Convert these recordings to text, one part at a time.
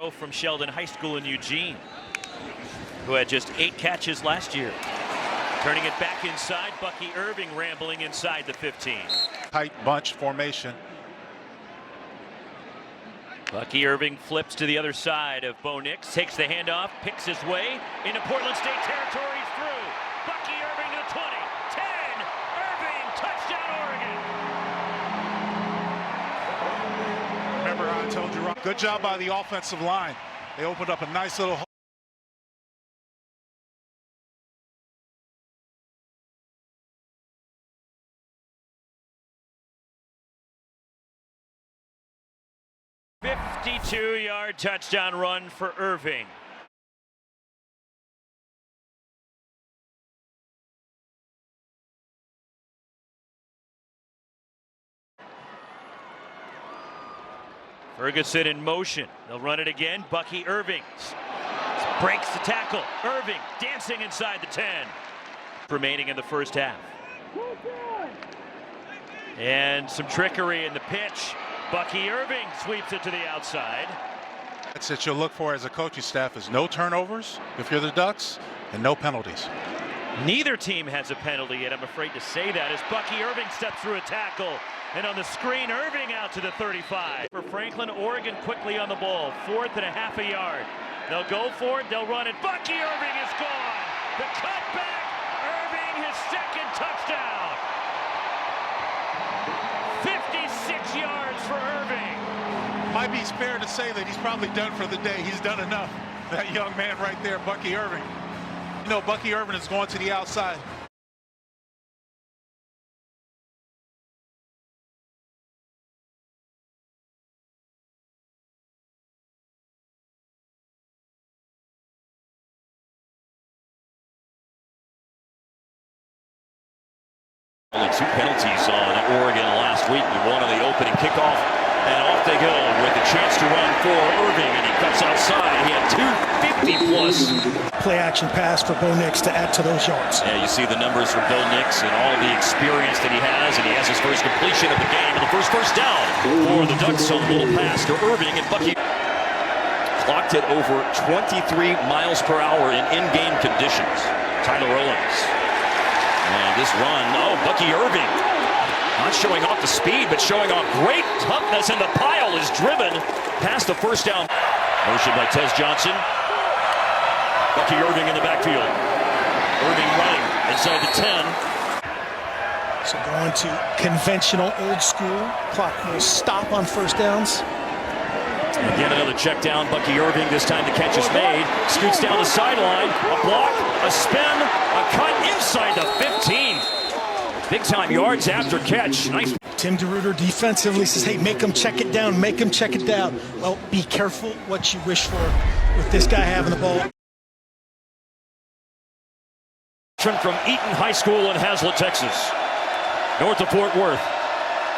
Chicago from Sheldon High School in Eugene, who had just 8 catches last year. Turning it back inside, Bucky Irving rambling inside the 15. Tight bunch formation. Bucky Irving flips to the other side of Bo Nix, takes the handoff, picks his way into Portland State territory. He's through. Bucky Irving to the 20, 10, Irving, touchdown Oregon. Remember I told you, good job by the offensive line. They opened up a nice little hole. A 52-yard touchdown run for Irving. Ferguson in motion. They'll run it again. Bucky Irving breaks the tackle. Irving dancing inside the 10. Remaining in the first half. And some trickery in the pitch. Bucky Irving sweeps it to the outside. That's what you'll look for as a coaching staff is no turnovers if you're the Ducks and no penalties. Neither team has a penalty yet, I'm afraid to say that, as Bucky Irving steps through a tackle. And on the screen, Irving out to the 35. For Franklin, Oregon quickly on the ball. 4th and a half a yard. They'll go for it, they'll run it. Bucky Irving is gone. The cutback, Irving, his second touchdown. 56 yards for Irving. Might be fair to say that he's probably done for the day. He's done enough. That young man right there, Bucky Irving. You know, Bucky Irving is going to the outside. Only 2 penalties on Oregon last week. One on the opening kickoff, and off they go with a chance to run for Irving, and he cuts outside. He had 250-plus. Play-action pass for Bo Nix to add to those yards. Yeah, you see the numbers for Bo Nix and all the experience that he has, and he has his first completion of the game and the first down for the Ducks on a little pass to Irving, and Bucky clocked it over 23 miles per hour in in-game conditions. Tyler Owens. And this run, Bucky Irving, not showing off the speed, but showing off great toughness, and the pile is driven past the first down. Motion by Tez Johnson. Bucky Irving in the backfield. Irving running inside the 10. So going to conventional, old school. Clock will stop on first downs. Again, another check down. Bucky Irving, this time the catch is made. Scoots down the sideline. A block, a spin, a cut inside the 15. Big time yards after catch. Nice. Tim DeRuyter defensively says, hey, make him check it down, make him check it down. Well, be careful what you wish for with this guy having the ball. From Eaton High School in Hazlet, Texas. North of Fort Worth.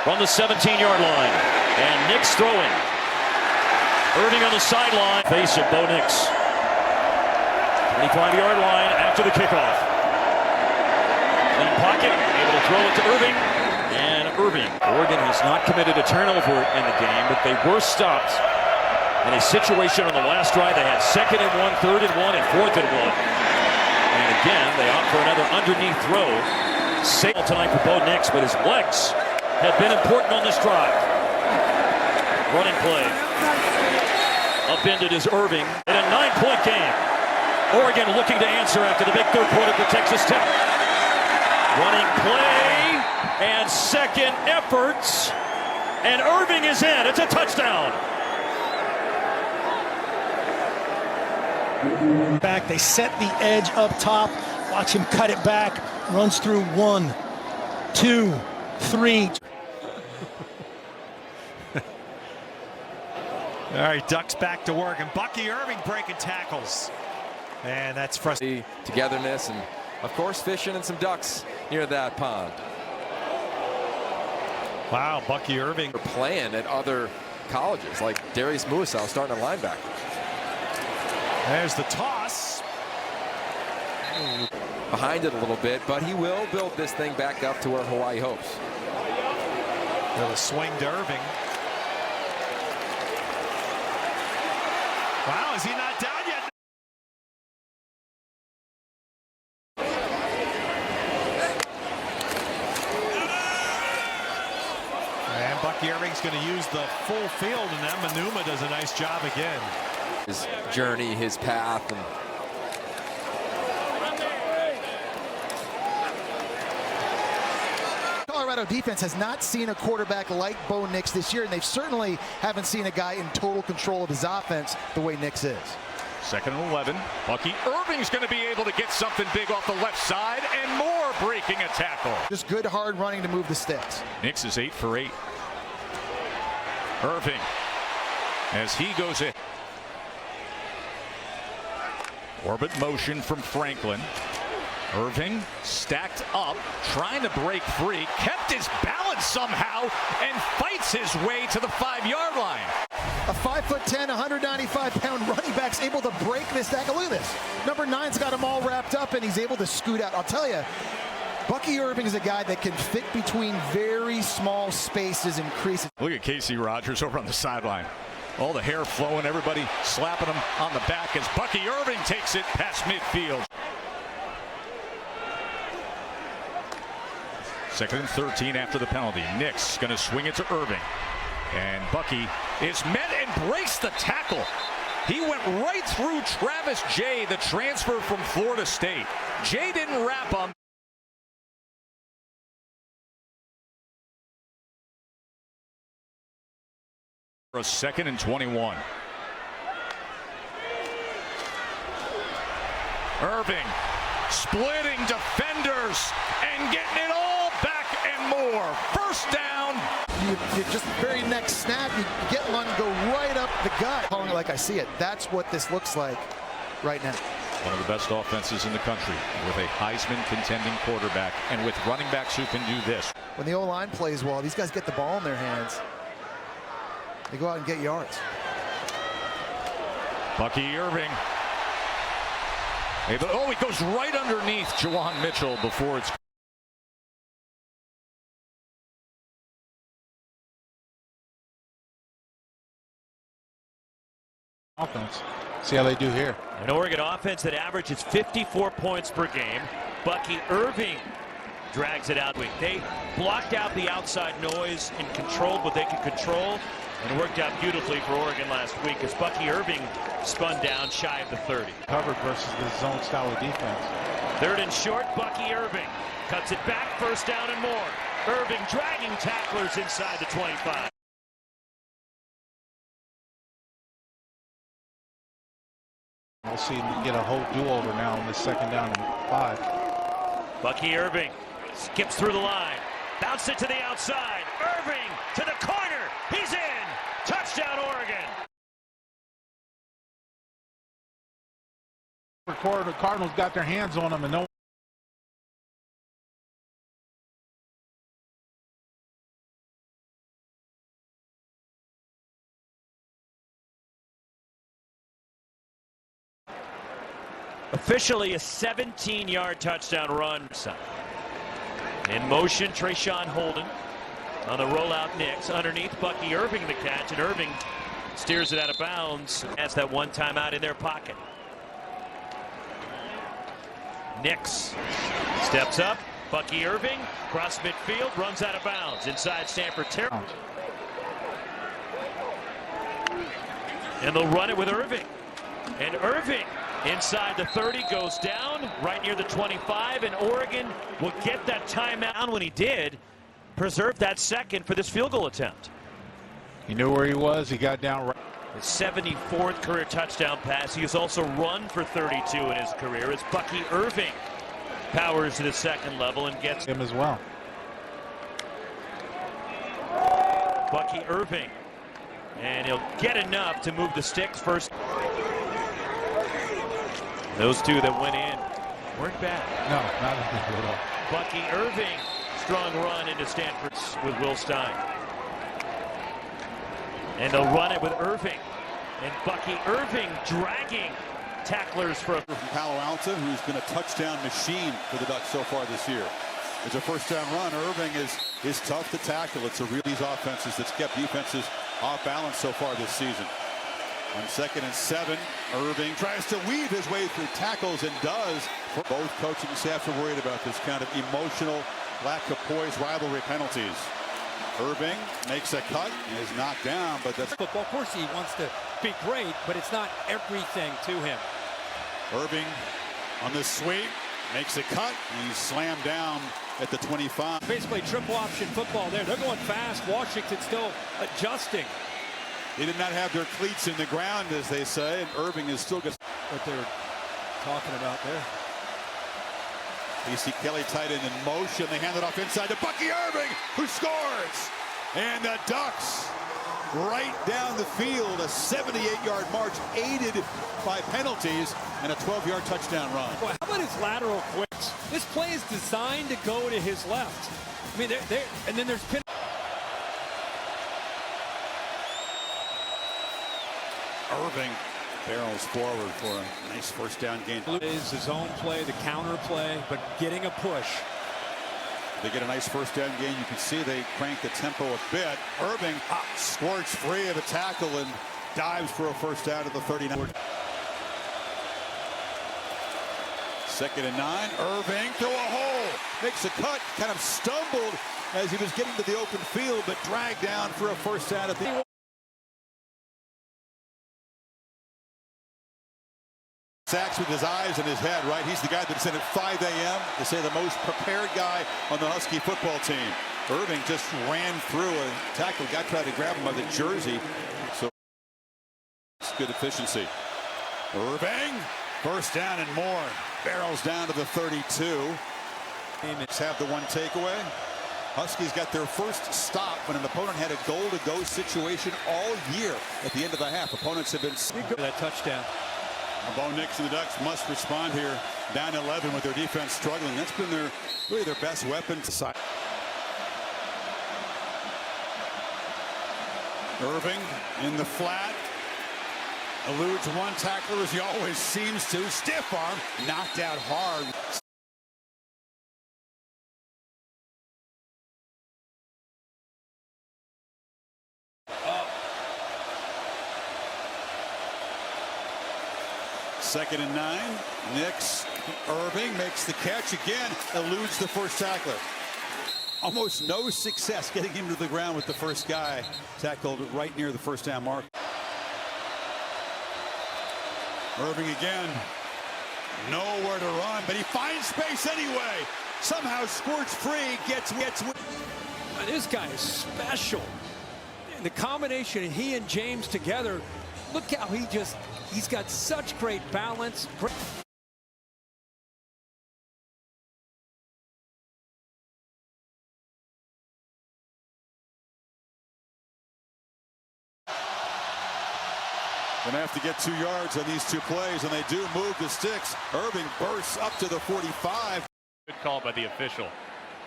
From the 17-yard line. And Nix throwing. Irving on the sideline. Face of Bo Nix. 25-yard line after the kickoff. In pocket, able to throw it to Irving. And Irving. Oregon has not committed a turnover in the game, but they were stopped in a situation on the last drive. They had 2nd and 1, 3rd and 1, and 4th and 1. And again, they opt for another underneath throw. Safe tonight for Bo Nix, but his legs have been important on this drive. Running play. Upended is Irving in a 9-point game. Oregon looking to answer after the big third quarter for Texas Tech. Running play and second efforts, and Irving is in. It's a touchdown. Back, they set the edge up top. Watch him cut it back. Runs through 1, 2, 3. All right, Ducks back to work, and Bucky Irving breaking tackles. And that's frustrating. Togetherness and, of course, fishing and some ducks near that pond. Wow, Bucky Irving. They're playing at other colleges, like Darius Muasau starting a linebacker. There's the toss. Behind it a little bit, but he will build this thing back up to where Hawaii hopes. With a swing to Irving. Wow, is he not down yet? And Bucky Irving's going to use the full field, and then Manuma does a nice job again. His journey, his path, and Colorado defense has not seen a quarterback like Bo Nix this year, and they certainly haven't seen a guy in total control of his offense the way Nix is. 2nd and 11. Bucky Irving's going to be able to get something big off the left side and more breaking a tackle. Just good hard running to move the sticks. Nix is 8 for 8. Irving, as he goes in. Orbit motion from Franklin. Irving stacked up, trying to break free, kept his balance somehow, and fights his way to the 5-yard line. A 5'10", 195-pound running back's able to break this tackle. Look at this. Number 9's got him all wrapped up, and he's able to scoot out. I'll tell you, Bucky Irving is a guy that can fit between very small spaces and creases. Look at Casey Rogers over on the sideline. All the hair flowing, everybody slapping him on the back as Bucky Irving takes it past midfield. 2nd and 13 after the penalty. Nix going to swing it to Irving. And Bucky is met and breaks the tackle. He went right through Travis Jay, the transfer from Florida State. Jay didn't wrap him. For a 2nd and 21. Irving splitting defenders and getting it all back and more. 1st down. You just very next snap, you get one go right up the gut. Calling it like I see it. That's what this looks like right now. One of the best offenses in the country with a Heisman contending quarterback and with running backs who can do this. When the O-line plays well, these guys get the ball in their hands. They go out and get yards. Bucky Irving. Oh, he goes right underneath Juwan Mitchell before it's. Offense. See how they do here. An Oregon offense that averages 54 points per game. Bucky Irving drags it out. They blocked out the outside noise and controlled what they could control, and worked out beautifully for Oregon last week as Bucky Irving spun down shy of the 30. Covered versus the zone style of defense. 3rd and short, Bucky Irving cuts it back, 1st down and more. Irving dragging tacklers inside the 25. We'll see him get a whole do-over now on this 2nd down and 5. Bucky Irving skips through the line, bounce it to the outside. Irving to the corner. He's in. Touchdown, Oregon. The Cardinals got their hands on him, and no. Officially a 17-yard touchdown run. In motion, Trayshawn Holden. On the rollout, Nix underneath Bucky Irving the catch, and Irving steers it out of bounds. Has that one timeout in their pocket. Nix steps up. Bucky Irving cross midfield, runs out of bounds inside Stanford territory. And they'll run it with Irving. And Irving inside the 30 goes down right near the 25, and Oregon will get that timeout. When he did, preserve that 2nd for this field goal attempt. He knew where he was. He got down right. His 74th career touchdown pass. He has also run for 32 in his career as Bucky Irving powers to the 2nd level and gets him as well. Bucky Irving, and he'll get enough to move the sticks first. Those two that went in weren't bad. No, not at all. Bucky Irving, strong run into Stanford with Will Stein. And they'll run it with Irving. And Bucky Irving dragging tacklers from Palo Alto, who's been a touchdown machine for the Ducks so far this year. It's a 1st down run. Irving is tough to tackle. It's a real these offenses that's kept defenses off balance so far this season. On 2nd and 7, Irving tries to weave his way through tackles and does. Both coaching staffs are worried about this kind of emotional, lack of poise rivalry penalties. Irving makes a cut, is knocked down, but that's football. Of course he wants to be great, but it's not everything to him. Irving on this sweep makes a cut. He's slammed down at the 25. Basically triple option football there. They're going fast. Washington still adjusting. They did not have their cleats in the ground, as they say, and Irving is still good. What they're talking about there. Casey Kelly tight end in motion. They hand it off inside to Bucky Irving, who scores. And the Ducks right down the field, a 78-yard march aided by penalties and a 12-yard touchdown run. Boy, how about his lateral quicks? This play is designed to go to his left. I mean, and then there's pin. Irving barrels forward for a nice first down gain. Is his own play, the counter play, but getting a push. They get a nice first down gain. You can see they crank the tempo a bit. Irving squirts free of a tackle and dives for a first down at the 39. 2nd and 9. Irving through a hole. Makes a cut. Kind of stumbled as he was getting to the open field, but dragged down for a first down at the. Sacks with his eyes and his head, right? He's the guy that's in at 5 a.m. to say the most prepared guy on the Husky football team. Irving just ran through a tackle. Guy tried to grab him by the jersey. So it's good efficiency. Irving, first down and more. Barrels down to the 32. Let's have the one takeaway. Huskies got their first stop when an opponent had a goal-to-go situation all year at the end of the half. Opponents have been. That touchdown. Bo Nix and the Ducks must respond here. Down 11 with their defense struggling. That's been really their best weapon. Irving in the flat. Eludes one tackler as he always seems to. Stiff arm. Knocked out hard. Second and 9. Nix. Irving makes the catch again. Eludes the first tackler. Almost no success getting him to the ground with the first guy. Tackled right near the first down mark. Irving again. Nowhere to run, but he finds space anyway. Somehow squirts free. Gets. This guy is special. The combination he and James together. Look how he's got such great balance. Gonna have to get 2 yards on these two plays, and they do move the sticks. Irving bursts up to the 45. Good call by the official.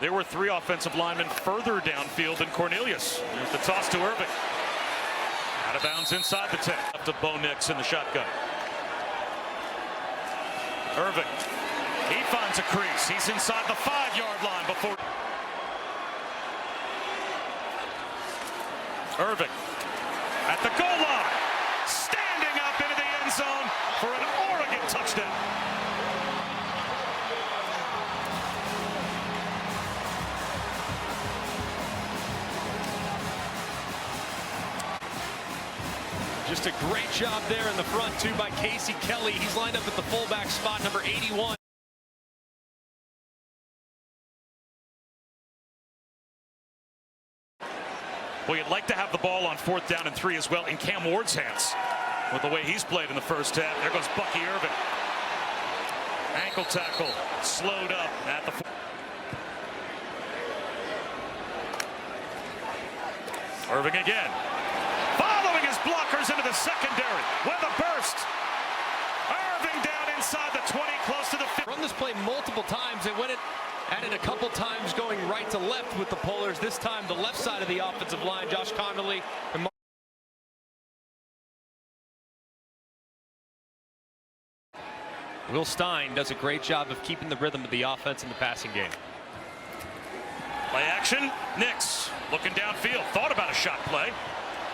There were 3 offensive linemen further downfield than Cornelius. There's the toss to Irving. Out of bounds inside the 10. Up to Bo Nix in the shotgun. Irving. He finds a crease. He's inside the 5-yard line before. Irving at the goal line. Standing up into the end zone for an Oregon touchdown. Just a great job there in the front, too, by Casey Kelly. He's lined up at the fullback spot, number 81. Well, you'd like to have the ball on 4th down and 3 as well in Cam Ward's hands. With the way he's played in the first half. There goes Bucky Irving. Ankle tackle. Slowed up at the 4. Irving again. Following his blockers into the secondary with a burst. Irving down inside the 20, close to the 50. Run this play multiple times. They went at it a couple times going right to left with the pullers. This time the left side of the offensive line. Josh Connolly and Will Stein does a great job of keeping the rhythm of the offense in the passing game. Play action. Nix looking downfield. Thought about a shot play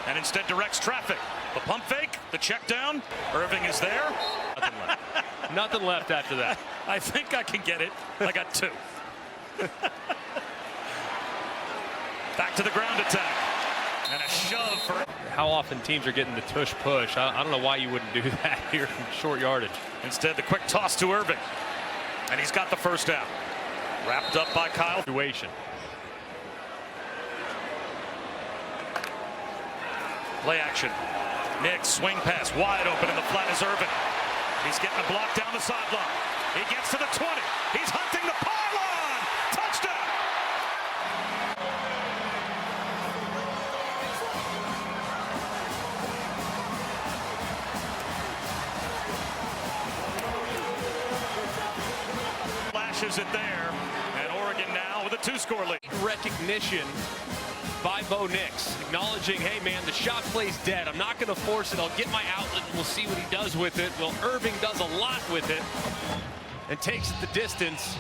and instead directs traffic. The pump fake, the check down. Irving is there. Nothing left. Nothing left after that. I think I can get it. I got 2. Back to the ground attack. And a shove for... How often teams are getting the tush push. I don't know why you wouldn't do that here from short yardage. Instead, the quick toss to Irving. And he's got the first down. Wrapped up by Kyle. Situation. Play action. Nick swing pass wide open in the flat is Irving. He's getting a block down the sideline. He gets to the 20. He's hunting the pylon. Touchdown. Flashes it there. And Oregon now with a 2-score lead. Recognition by Bo Nix, acknowledging, hey man, the shot play's dead. I'm not going to force it. I'll get my outlet and we'll see what he does with it. Well, Irving does a lot with it and takes it the distance.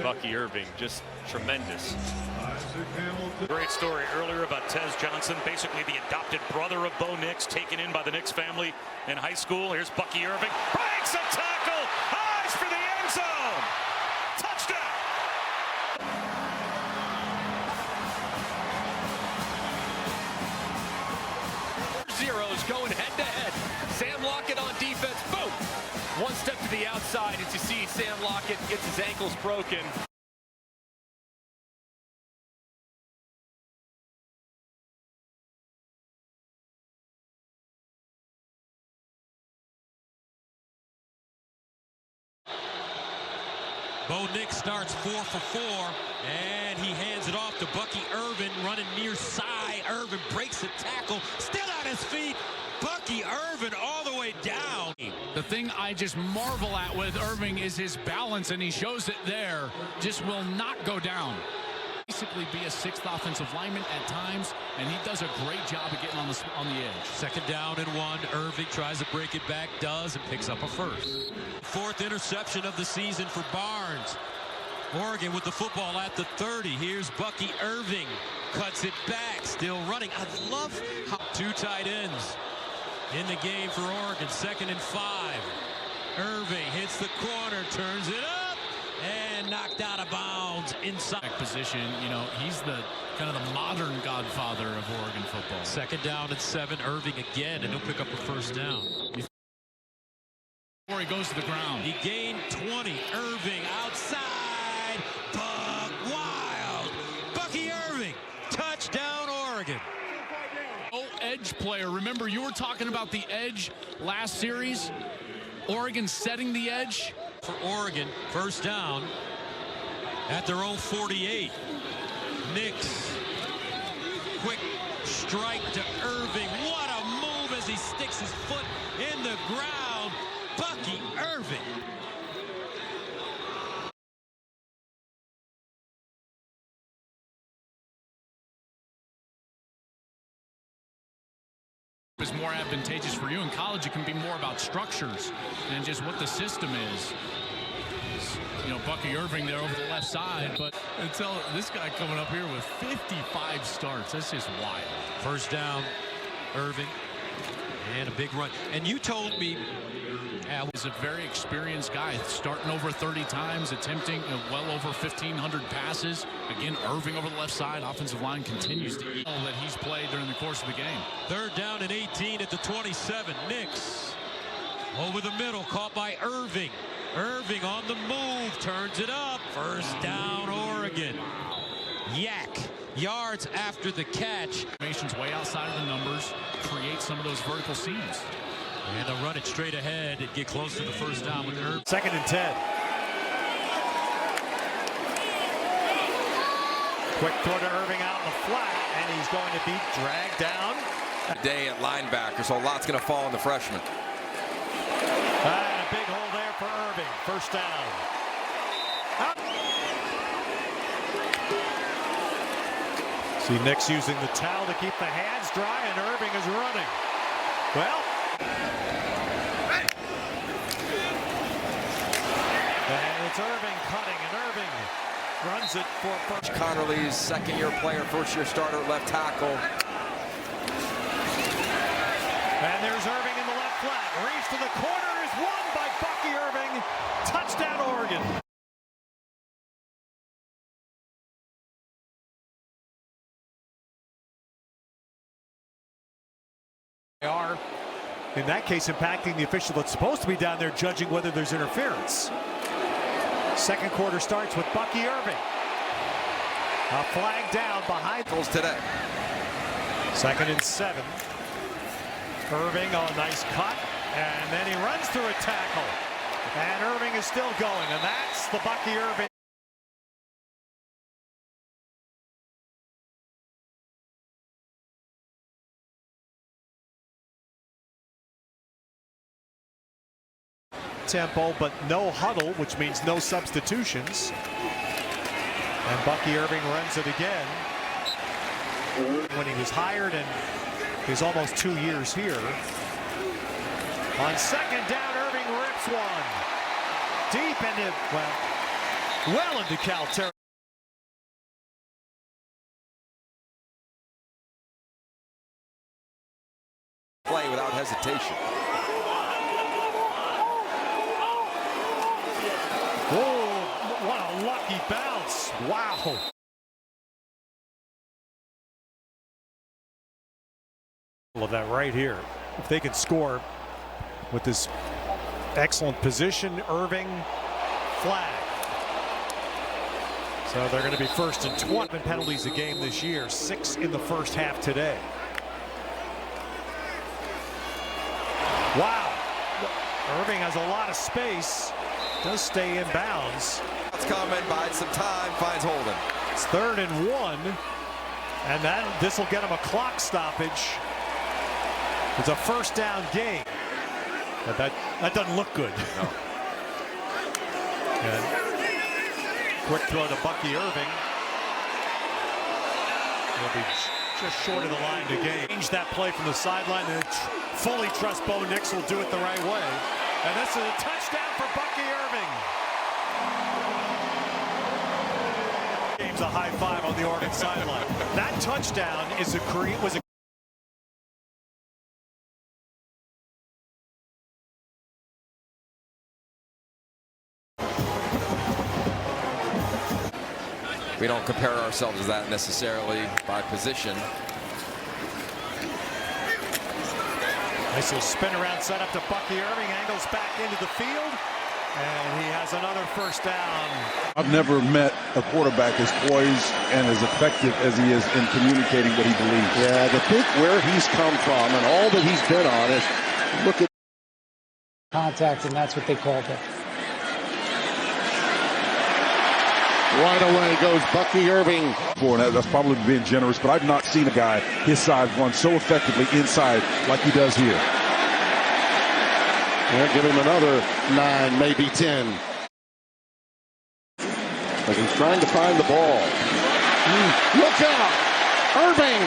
Bucky Irving, just tremendous. Great story earlier about Tez Johnson, basically the adopted brother of Bo Nix, taken in by the Nix family in high school. Here's Bucky Irving, breaks a tackle, eyes for the end zone. Touchdown. Zeros going head to head. Sam Lockett on defense, boom. One step to the outside as you see Sam Lockett gets his ankles broken. Bo Nix starts 4 for 4, and he hands it off to Bucky Irving, running near side. Irving breaks the tackle, still on his feet. Bucky Irving all the way down. The thing I just marvel at with Irving is his balance, and he shows it there. Just will not go down. Basically be a 6th offensive lineman at times, and he does a great job of getting on the edge. 2nd down and 1. Irving tries to break it back, does, and picks up a first. 4th interception of the season for Barnes. Oregon with the football at the 30. Here's Bucky Irving. Cuts it back, still running. I love how 2 tight ends in the game for Oregon. 2nd and 5. Irving hits the corner, turns it up, and knocked out of bounds inside position. You know, he's the kind of the modern godfather of Oregon football. 2nd down and 7. Irving again, and he'll pick up a first down. Before he goes to the ground. He gained 20. Irving outside. Buck wild. Bucky Irving. Touchdown, Oregon. Oh, edge player. Remember, you were talking about the edge last series. Oregon setting the edge. For Oregon, first down at their own 48. Nix. Quick strike to Irving. What a move as he sticks his foot in the ground. Bucky Irving. Is more advantageous for you. In college, it can be more about structures and just what the system is. You know, Bucky Irving there over the left side, but until this guy coming up here with 55 starts, that's just wild. First down, Irving, and a big run. And you told me Al is a very experienced guy, starting over 30 times, attempting well over 1,500 passes. Again, Irving over the left side. Offensive line continues to eat all that he's played during the course of the game. 3rd down and 18 at the 27. Nix over the middle, caught by Irving. Irving on the move, turns it up. First down, Oregon. Yak yards after the catch. Formation's way outside of the numbers, create some of those vertical seams. And they'll run it straight ahead and get close to the first down with Irving. 2nd and 10. Quick throw to Irving out in the flat, and he's going to be dragged down. Today at linebacker, so a lot's going to fall on the freshman. And a big hole there for Irving. First down. See Nix using the towel to keep the hands dry, and Irving is running. Well, Irving cutting, and Irving runs it for first. Connerly's second-year player, first-year starter at left tackle. And there's Irving in the left flat. Reaves to the corner, is won by Bucky Irving. Touchdown, Oregon. They are, in that case, impacting the official that's supposed to be down there judging whether there's interference. Second quarter starts with Bucky Irving. A flag down behind today. 2nd and 7. Irving, a nice cut, and then he runs through a tackle. And Irving is still going, and that's the Bucky Irving. Tempo, but no huddle, which means no substitutions. And Bucky Irving runs it again. When he was hired, and he's almost 2 years here. On second down, Irving rips one. Deep into, well into Cal territory. Play without hesitation. Oh, what a lucky bounce. Wow. Of that right here. If they can score with this excellent position, Irving, flag. So they're going to be 1st and 20 penalties a game this year, 6 in the first half today. Wow. Irving has a lot of space. Does stay in bounds. It's coming, buys some time, finds Holden. It's 3rd and 1, and this will get him a clock stoppage. It's a first down game. But that doesn't look good. No. And quick throw to Bucky Irving. He'll be just short of the line to gain. Change that play from the sideline and fully trust Bo Nix will do it the right way. And this is a touchdown for Bucky Irving. Game's a high five on the Oregon sideline. That touchdown was a We don't compare ourselves to that necessarily by position. Nice little spin around set up to Bucky Irving, angles back into the field, and he has another first down. I've never met a quarterback as poised and as effective as he is in communicating what he believes. Yeah, to think where he's come from and all that he's been on is look at contact, and that's what they called it. Right away goes Bucky Irving. That's probably being generous, but I've not seen a guy his size run so effectively inside like he does here. They'll give him another 9, maybe 10. But he's trying to find the ball. Look out! Irving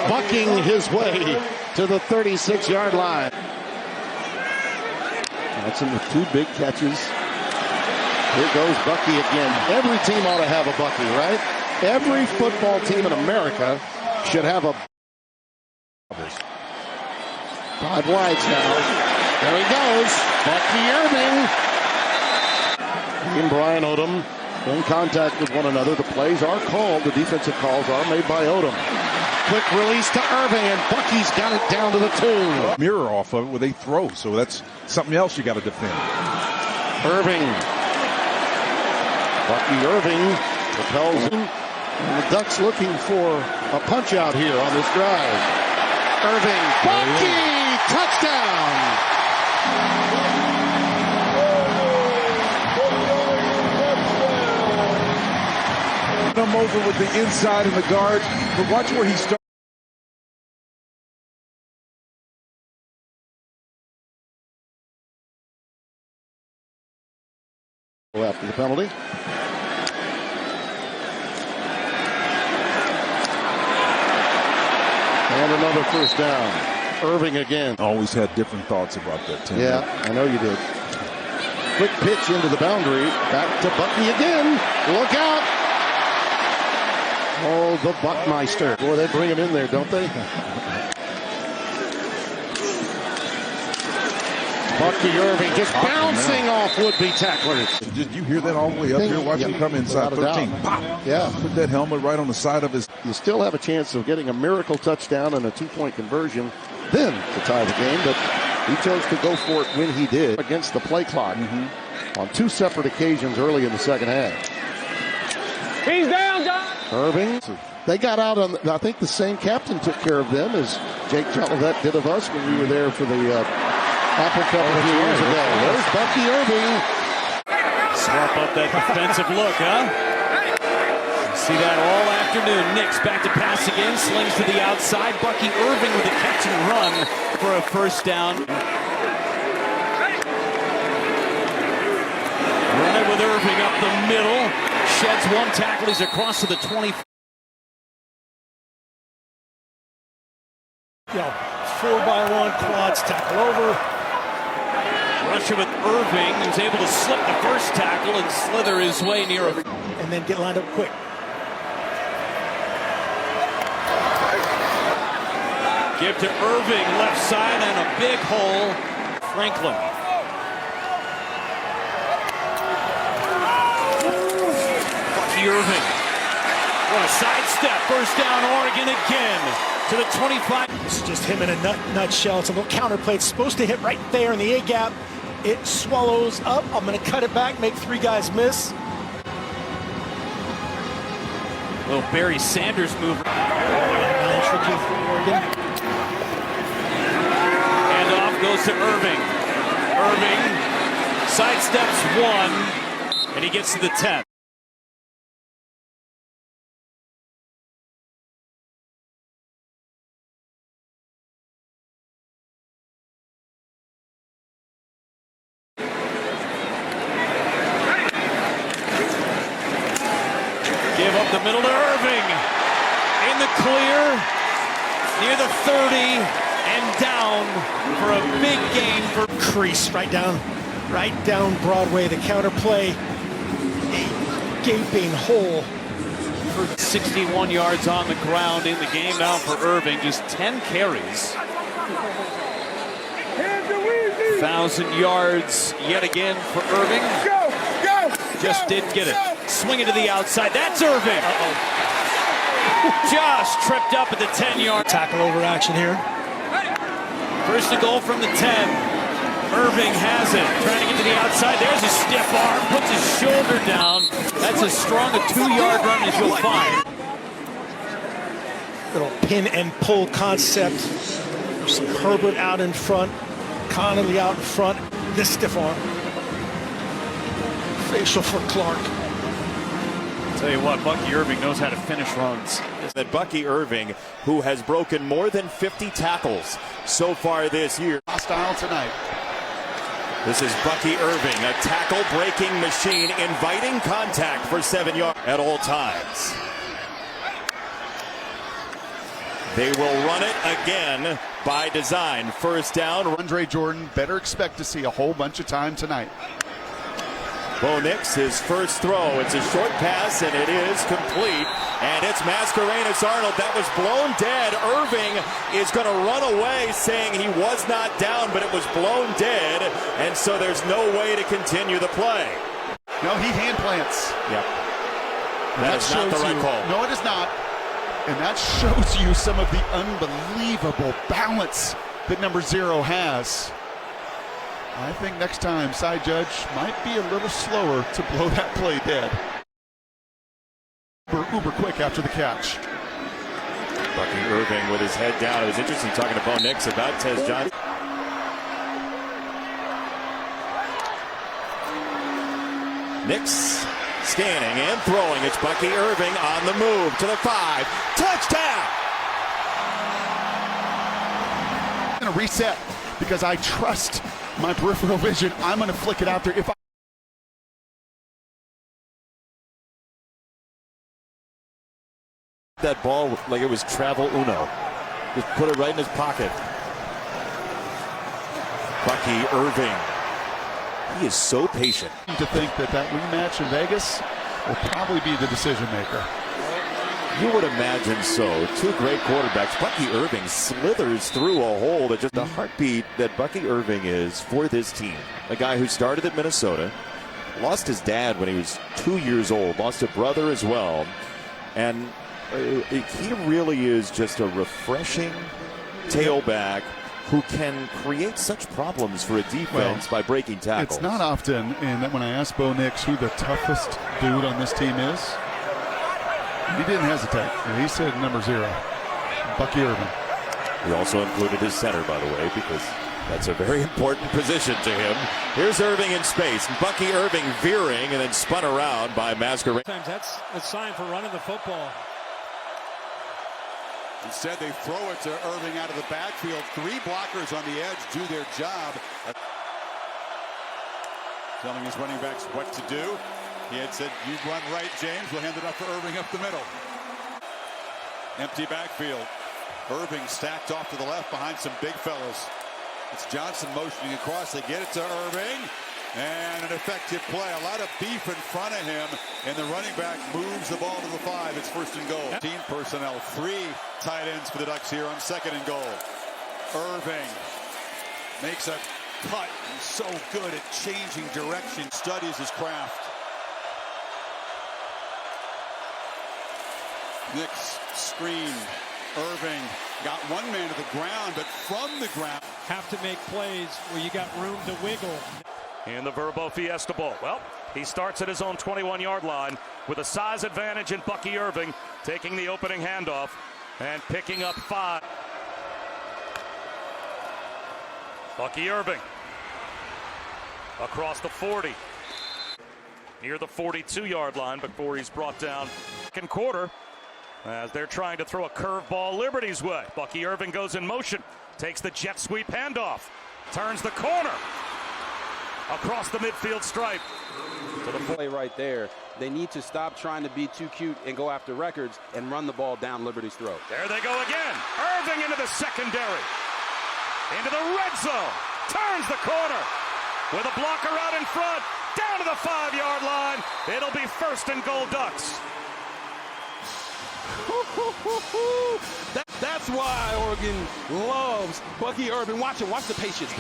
bucking his way to the 36-yard line. That's him with 2 big catches. Here goes Bucky again. Every team ought to have a Bucky, right? Every football team in America should have a. 5 wides now. There he goes. Bucky Irving. He and Brian Odom in contact with one another. The plays are called. The defensive calls are made by Odom. Quick release to Irving, and Bucky's got it down to the 2. Mirror off of it where they throw, so that's something else you got to defend. Irving. Bucky Irving propels him. And the Ducks looking for a punch out here on this drive. Irving, Bucky, touchdown! Him over with the inside and the guard, but watch where he starts. After the penalty. And another first down. Irving again. Always had different thoughts about that team. Yeah, I know you did. Quick pitch into the boundary. Back to Bucky again. Look out. Oh, the Buckmeister. Boy, they bring him in there, don't they? Bucky Irving just bouncing off would-be tacklers. Did you hear that all the way up here? Watch him come inside 13. Pop. Yeah. Put that helmet right on the side of his. You still have a chance of getting a miracle touchdown and a 2-point conversion then to tie the game, but he chose to go for it when he did against the play clock on 2 separate occasions early in the second half. He's down, John! Irving, they got out on, I think the same captain took care of them as Jake Jolivet did of us when we were there for the Apple Cup a few years ago. There's Bucky Irving. Swap up that defensive look, huh? See that all afternoon. Nix back to pass again, slings to the outside. Bucky Irving with a catch and run for a first down. Run it with Irving up the middle. Sheds 1 tackle. He's across to the 20. 4x1 quads, tackle over. Rusher with Irving, who's able to slip the first tackle and slither his way near a... And then get lined up quick. Give to Irving, left side, and a big hole. Franklin. Bucky Irving. What a sidestep. First down, Oregon again. To the 25. It's just him in a nutshell. It's a little counter play. It's supposed to hit right there in the A-gap. It swallows up. I'm going to cut it back, make 3 guys miss. Little Barry Sanders move. Tricky for Oregon. And off goes to Irving. Irving sidesteps 1, and he gets to the 10. Give up the middle to Irving. In the clear, near the 30, and down for a big gain for Crease right down Broadway. The counter play, a gaping hole. For 61 yards on the ground in the game now for Irving. Just 10 carries. 1,000 yards yet again for Irving. Just didn't get it. Swing it to the outside. That's Irving. Just tripped up at the 10-yard. Tackle over action here. First and goal from the 10. Irving has it. Trying to get to the outside. There's a stiff arm. Puts his shoulder down. That's as strong a 2-yard run as you'll find. Little pin and pull concept. There's Herbert out in front. Connolly out in front. This stiff arm. Facial for Clark. Tell you what, Bucky Irving knows how to finish runs. That Bucky Irving, who has broken more than 50 tackles so far this year. Hostile tonight. This is Bucky Irving, a tackle-breaking machine, inviting contact for 7 yards at all times. They will run it again by design. First down. Andre Jordan, better expect to see a whole bunch of time tonight. Bo Nix, his first throw. It's a short pass, and it is complete. And it's Mascarenas Arnold. That was blown dead. Irving is going to run away, saying he was not down, but it was blown dead. And so there's no way to continue the play. No, he hand plants. Yep. That is not the right call. No, it is not. And that shows you some of the unbelievable balance that number 0 has. I think next time, side judge might be a little slower to blow that play dead. Uber quick after the catch. Bucky Irving with his head down. It was interesting talking to Bo Nix about Tez Johnson. Nix scanning and throwing. It's Bucky Irving on the move to the 5. Touchdown! I'm going to reset because I trust my peripheral vision. I'm going to flick it out there. If I that ball like it was travel uno. Just put it right in his pocket. Bucky Irving He is so patient. To think that rematch in Vegas will probably be the decision maker. You would imagine so. Two great quarterbacks. Bucky Irving slithers through a hole that just the heartbeat that Bucky Irving is for this team. A guy who started at Minnesota, lost his dad when he was 2 years old, lost a brother as well, and he really is just a refreshing tailback who can create such problems for a defense by breaking tackles. It's not often that when I asked Bo Nix who the toughest dude on this team is, he didn't hesitate. He said number 0, Bucky Irving. He also included his center, by the way, because that's a very important position to him. Here's Irving in space. Bucky Irving veering and then spun around by Masquerade. Sometimes that's a sign for running the football. Instead, they throw it to Irving out of the backfield. 3 blockers on the edge do their job. Telling his running backs what to do. He had said, you run right, James. We'll hand it up for Irving up the middle. Empty backfield. Irving stacked off to the left behind some big fellas. It's Johnson motioning across. They get it to Irving. And an effective play. A lot of beef in front of him. And the running back moves the ball to the 5. It's 1st and goal. Team personnel. 3 tight ends for the Ducks here on 2nd and goal. Irving makes a cut. He's so good at changing direction. Studies his craft. Nix screen. Irving got one man to the ground, but from the ground. Have to make plays where you got room to wiggle. In the Verbo Fiesta Bowl. Well, he starts at his own 21-yard line with a size advantage in Bucky Irving, taking the opening handoff and picking up 5. Bucky Irving across the 40. Near the 42-yard line before he's brought down. Second quarter as they're trying to throw a curveball Liberty's way. Bucky Irving goes in motion, takes the jet sweep handoff, turns the corner across the midfield stripe. To the play right there. They need to stop trying to be too cute and go after records and run the ball down Liberty's throat. There they go again. Irving into the secondary. Into the red zone. Turns the corner with a blocker out in front. Down to the 5-yard line. It'll be 1st and goal Ducks. That's why Oregon loves Bucky Irving. Watch him. Watch the patience,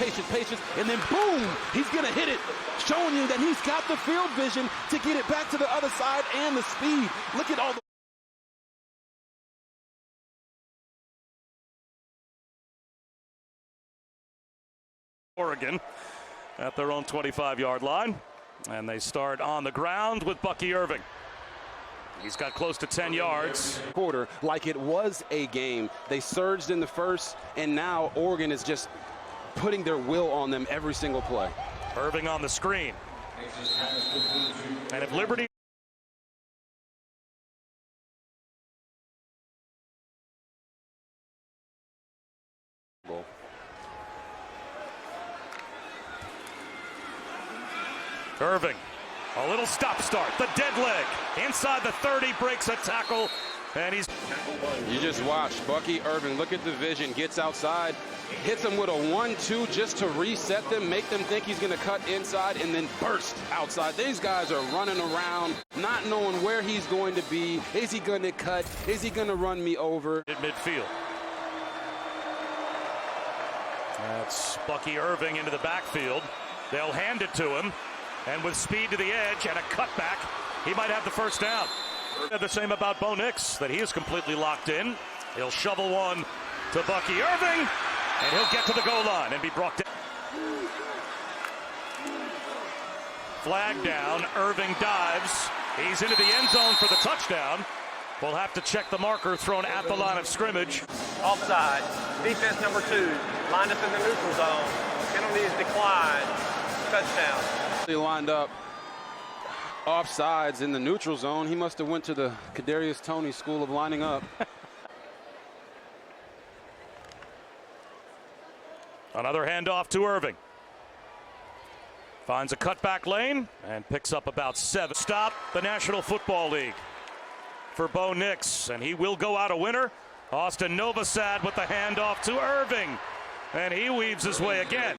and then boom, he's going to hit it, showing you that he's got the field vision to get it back to the other side and the speed. Look at all the Oregon at their own 25-yard line, and they start on the ground with Bucky Irving. He's got close to 10 yards. Quarter, like it was a game. They surged in the first, and now Oregon is just putting their will on them every single play. Irving on the screen. And if Liberty Irving, a little stop start, the dead leg, inside the 30, breaks a tackle, and he's... You just watch Bucky Irving, look at the vision, gets outside, hits him with a 1-2 just to reset them, make them think he's going to cut inside, and then burst outside. These guys are running around, not knowing where he's going to be. Is he going to cut? Is he going to run me over? At midfield. That's Bucky Irving into the backfield. They'll hand it to him. And with speed to the edge and a cutback, he might have the first down. The same about Bo Nix, that he is completely locked in. He'll shovel one to Bucky Irving, and he'll get to the goal line and be brought down. Flag down, Irving dives. He's into the end zone for the touchdown. We'll have to check the marker thrown at the line of scrimmage. Offside, defense number 2, lined up in the neutral zone. Penalties decline, touchdown. They lined up offsides in the neutral zone. He must have went to the Kadarius Toney school of lining up. Another handoff to Irving. Finds a cutback lane and picks up about 7. Stop the National Football League for Bo Nix, and he will go out a winner. Austin Novosad with the handoff to Irving, and he weaves his way again.